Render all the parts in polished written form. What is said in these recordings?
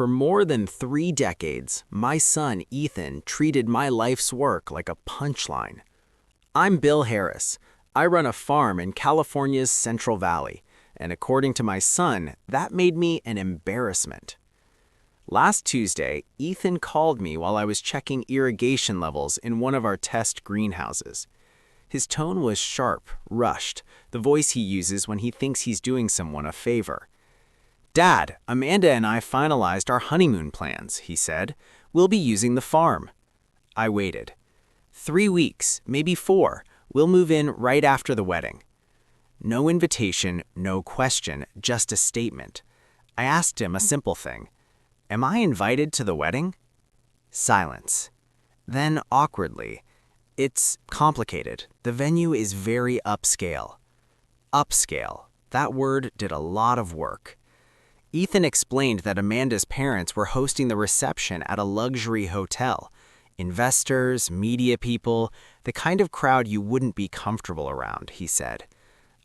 For more than 3 decades, my son Ethan treated my life's work like a punchline. I'm Bill Harris. I run a farm in California's Central Valley, and according to my son, that made me an embarrassment. Last Tuesday, Ethan called me while I was checking irrigation levels in one of our test greenhouses. His tone was sharp, rushed, the voice he uses when he thinks he's doing someone a favor. "Dad, Amanda and I finalized our honeymoon plans," he said. "We'll be using the farm." I waited. 3 weeks, maybe 4. We'll move in right after the wedding. No invitation, no question, just a statement. I asked him a simple thing. "Am I invited to the wedding?" Silence. Then, awkwardly, "It's complicated. The venue is very upscale." Upscale. That word did a lot of work. Ethan explained that Amanda's parents were hosting the reception at a luxury hotel. Investors, media people, the kind of crowd you wouldn't be comfortable around, he said.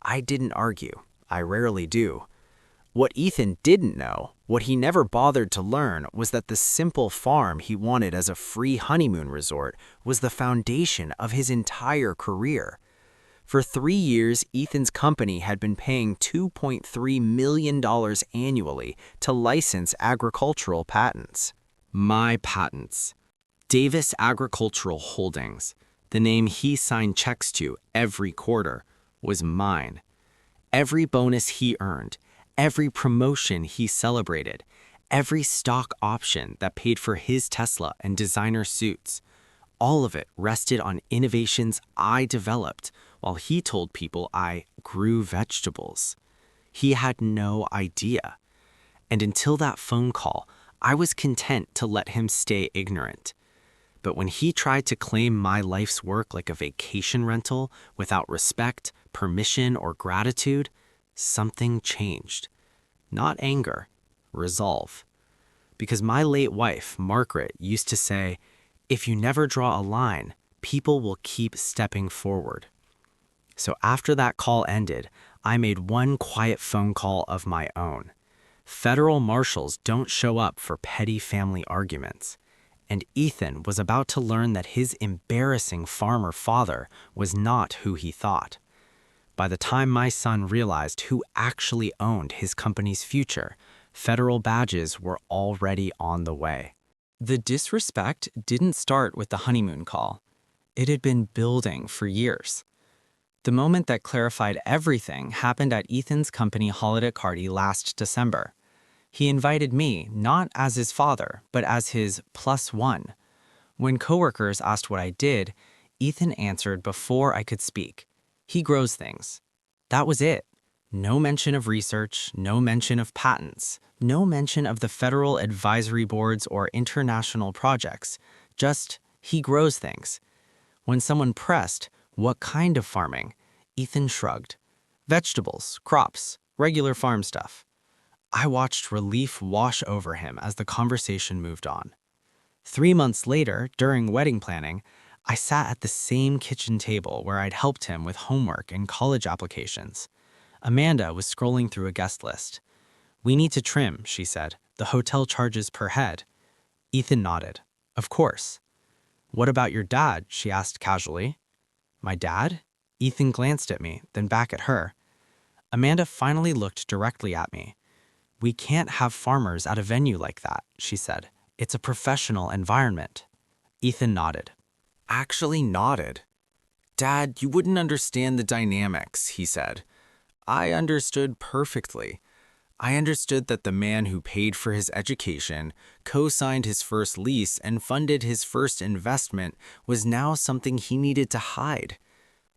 I didn't argue. I rarely do. What Ethan didn't know, what he never bothered to learn, was that the simple farm he wanted as a free honeymoon resort was the foundation of his entire career. For 3 years, Ethan's company had been paying $2.3 million annually to license agricultural patents. My patents. Davis Agricultural Holdings, the name he signed checks to every quarter, was mine. Every bonus he earned, every promotion he celebrated, every stock option that paid for his Tesla and designer suits, all of it rested on innovations I developed while he told people I grew vegetables. He had no idea. And until that phone call, I was content to let him stay ignorant. But when he tried to claim my life's work like a vacation rental without respect, permission, or gratitude, something changed. Not anger, resolve. Because my late wife, Margaret, used to say, "If you never draw a line, people will keep stepping forward." So after that call ended, I made one quiet phone call of my own. Federal marshals don't show up for petty family arguments. And Ethan was about to learn that his embarrassing farmer father was not who he thought. By the time my son realized who actually owned his company's future, federal badges were already on the way. The disrespect didn't start with the honeymoon call. It had been building for years. The moment that clarified everything happened at Ethan's company holiday party last December. He invited me not as his father, but as his +1. When coworkers asked what I did, Ethan answered before I could speak. He grows things. That was it. No mention of research, no mention of patents, no mention of the federal advisory boards or international projects. Just, he grows things. When someone pressed, "What kind of farming?" Ethan shrugged. "Vegetables, crops, regular farm stuff." I watched relief wash over him as the conversation moved on. 3 months later, during wedding planning, I sat at the same kitchen table where I'd helped him with homework and college applications. Amanda was scrolling through a guest list. "We need to trim," she said. "The hotel charges per head." Ethan nodded. "Of course." "What about your dad?" she asked casually. "My dad?" Ethan glanced at me, then back at her. Amanda finally looked directly at me. "We can't have farmers at a venue like that," she said. "It's a professional environment." Ethan nodded. Actually nodded. "Dad, you wouldn't understand the dynamics," he said. I understood perfectly. I understood that the man who paid for his education, co-signed his first lease, and funded his first investment was now something he needed to hide.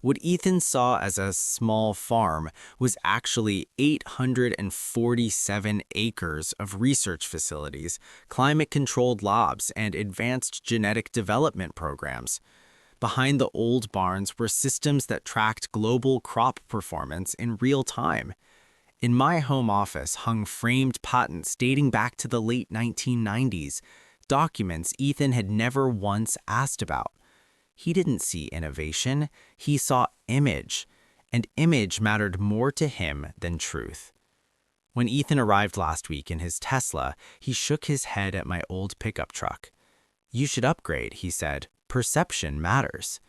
What Ethan saw as a small farm was actually 847 acres of research facilities, climate-controlled labs, and advanced genetic development programs. Behind the old barns were systems that tracked global crop performance in real time. In my home office hung framed patents dating back to the late 1990s, documents Ethan had never once asked about. He didn't see innovation, he saw image, and image mattered more to him than truth. When Ethan arrived last week in his Tesla, he shook his head at my old pickup truck. "You should upgrade," he said. "Perception matters."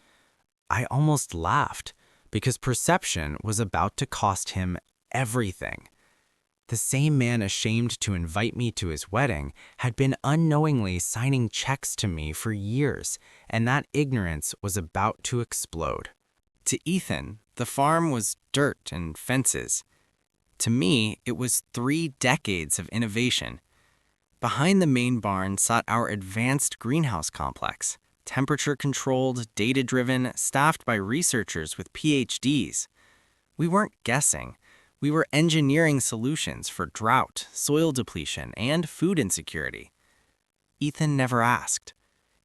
I almost laughed, because perception was about to cost him everything. The same man ashamed to invite me to his wedding had been unknowingly signing checks to me for years, and that ignorance was about to explode. To Ethan, the farm was dirt and fences. To me, it was 3 decades of innovation. Behind the main barn sat our advanced greenhouse complex, temperature-controlled, data-driven, staffed by researchers with PhDs. We weren't guessing. We were engineering solutions for drought, soil depletion, and food insecurity. Ethan never asked.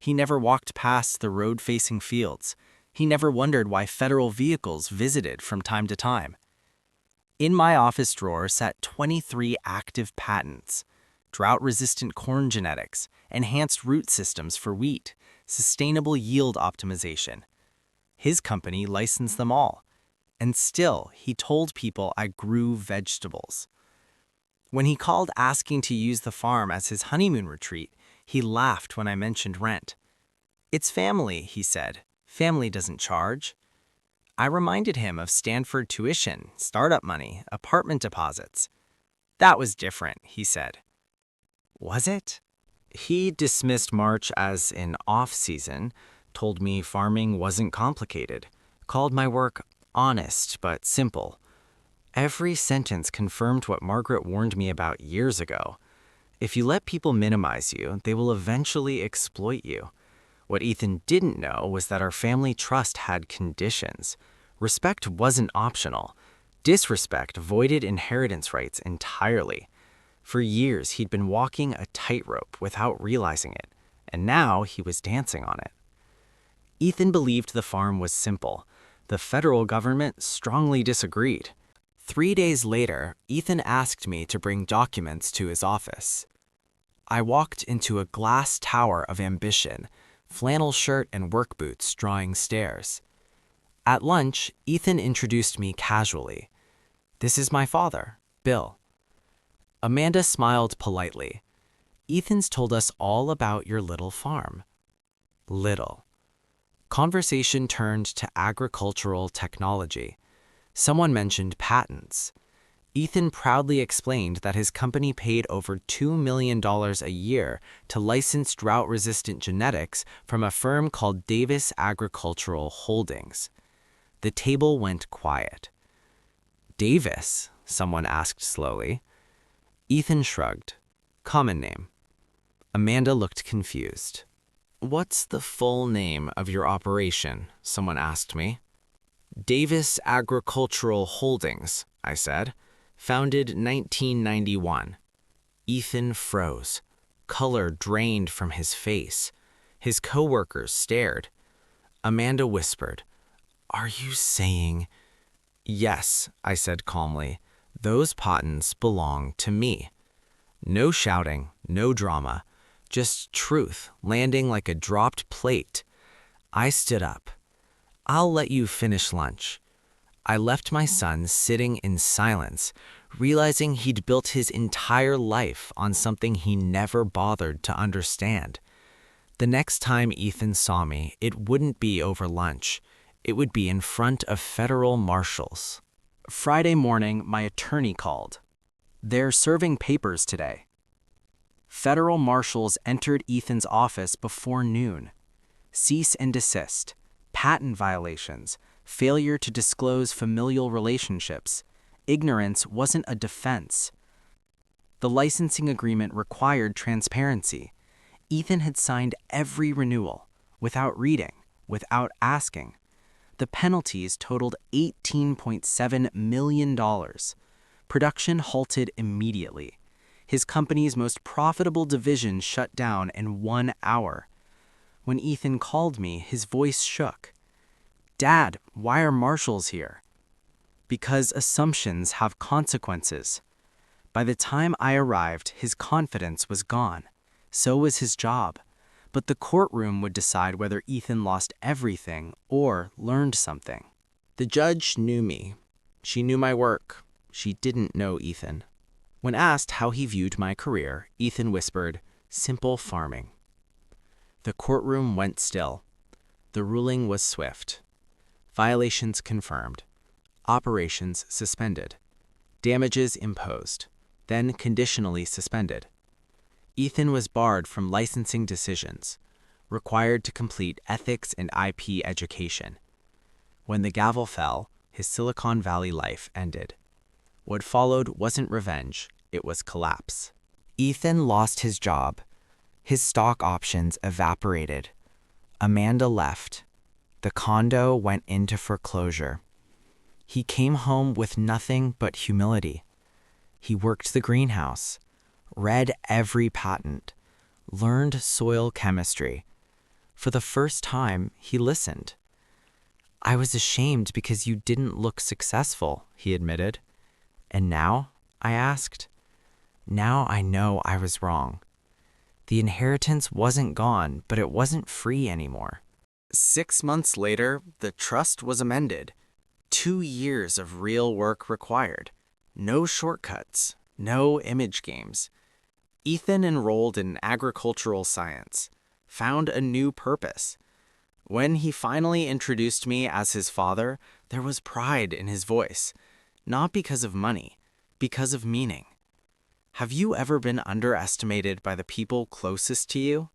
He never walked past the road-facing fields. He never wondered why federal vehicles visited from time to time. In my office drawer sat 23 active patents: drought-resistant corn genetics, enhanced root systems for wheat, sustainable yield optimization. His company licensed them all. And still, he told people I grew vegetables. When he called asking to use the farm as his honeymoon retreat, he laughed when I mentioned rent. "It's family," he said. "Family doesn't charge." I reminded him of Stanford tuition, startup money, apartment deposits. "That was different," he said. Was it? He dismissed March as an off-season, told me farming wasn't complicated, called my work honest but simple. Every sentence confirmed what Margaret warned me about years ago. If you let people minimize you, they will eventually exploit you. What Ethan didn't know was that our family trust had conditions. Respect wasn't optional. Disrespect voided inheritance rights entirely. For years, he'd been walking a tightrope without realizing it, and now he was dancing on it. Ethan believed the farm was simple. The federal government strongly disagreed. 3 days later, Ethan asked me to bring documents to his office. I walked into a glass tower of ambition, flannel shirt and work boots drawing stairs. At lunch, Ethan introduced me casually. "This is my father, Bill." Amanda smiled politely. "Ethan's told us all about your little farm." Little. Conversation turned to agricultural technology. Someone mentioned patents. Ethan proudly explained that his company paid over $2 million a year to license drought-resistant genetics from a firm called Davis Agricultural Holdings. The table went quiet. "Davis?" someone asked slowly. Ethan shrugged. "Common name." Amanda looked confused. "What's the full name of your operation?" someone asked me. "Davis Agricultural Holdings," I said. "Founded 1991. Ethan froze. Color drained from his face. His coworkers stared. Amanda whispered, "Are you saying—" "Yes," I said calmly. "Those patents belong to me." No shouting, no drama. Just truth landing like a dropped plate. I stood up. "I'll let you finish lunch." I left my son sitting in silence, realizing he'd built his entire life on something he never bothered to understand. The next time Ethan saw me, it wouldn't be over lunch. It would be in front of federal marshals. Friday morning, my attorney called. "They're serving papers today." Federal marshals entered Ethan's office before noon. Cease and desist, patent violations, failure to disclose familial relationships. Ignorance wasn't a defense. The licensing agreement required transparency. Ethan had signed every renewal, without reading, without asking. The penalties totaled $18.7 million. Production halted immediately. His company's most profitable division shut down in 1 hour. When Ethan called me, his voice shook. "Dad, why are marshals here?" "Because assumptions have consequences." By the time I arrived, his confidence was gone. So was his job. But the courtroom would decide whether Ethan lost everything or learned something. The judge knew me. She knew my work. She didn't know Ethan. When asked how he viewed my career, Ethan whispered, "Simple farming." The courtroom went still. The ruling was swift. Violations confirmed. Operations suspended. Damages imposed, then conditionally suspended. Ethan was barred from licensing decisions, required to complete ethics and IP education. When the gavel fell, his Silicon Valley life ended. What followed wasn't revenge, it was collapse. Ethan lost his job. His stock options evaporated. Amanda left. The condo went into foreclosure. He came home with nothing but humility. He worked the greenhouse, read every patent, learned soil chemistry. For the first time, he listened. "I was ashamed because you didn't look successful," he admitted. "And now?" I asked. "Now I know I was wrong. The inheritance wasn't gone, but it wasn't free anymore." 6 months later, the trust was amended. 2 years of real work required. No shortcuts, no image games. Ethan enrolled in agricultural science, found a new purpose. When he finally introduced me as his father, there was pride in his voice, not because of money, because of meaning. Have you ever been underestimated by the people closest to you?